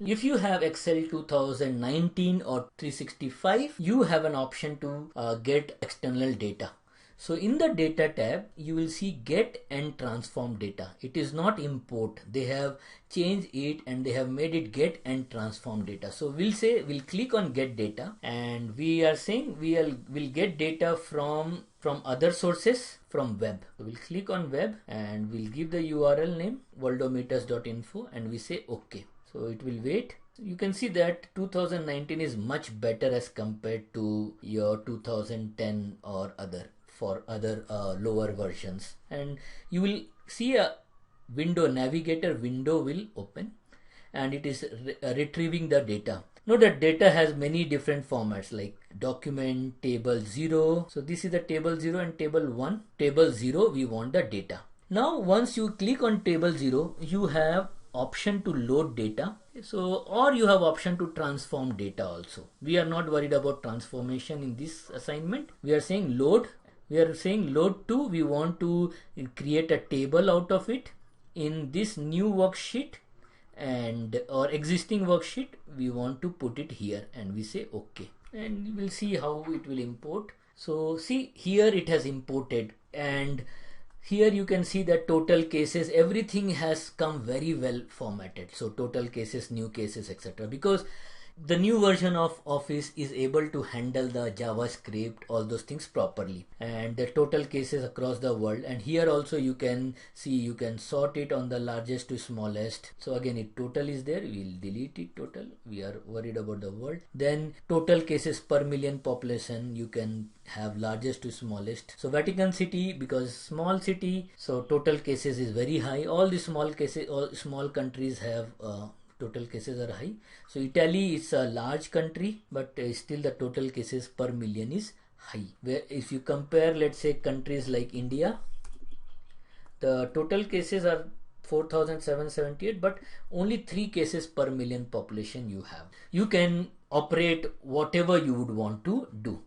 If you have Excel 2019 or 365, you have an option to get external data. So in the data tab, you will see get and transform data. It is not import. They have changed it and they have made it get and transform data. So we'll click on get data, and we are saying we'll get data from other sources, from web. So we'll click on web and we'll give the URL name worldometers.info and we say okay. So it will wait. You can see that 2019 is much better as compared to your 2010 or other lower versions, and you will see a navigator window will open, and it is retrieving the data. Note that data has many different formats like document, table 0. So this is the table 0 and table 1. Table 0, we want the data. Now once you click on table 0, you have option to load data, or you have option to transform data also. We are not worried about transformation in this assignment. We are saying load. We are saying load to, we want to create a table out of it in this new worksheet, and our existing worksheet we want to put it here, and we say okay, and we'll see how it will import. So see here it has imported, and here you can see that total cases, everything has come very well formatted. So total cases, new cases, etc. Because the new version of Office is able to handle the JavaScript, all those things properly, and the total cases across the world. And here also you can see, you can sort it on the largest to smallest. So again, it total is there, we'll delete it total. We are worried about the world. Then total cases per million population, you can have largest to smallest. So Vatican City, because small city, so total cases is very high. All the small cases, all small countries have total cases are high. So Italy is a large country, but still the total cases per million is high. Where if you compare, let's say, countries like India, the total cases are 4,778, but only 3 cases per million population you have. You can operate whatever you would want to do.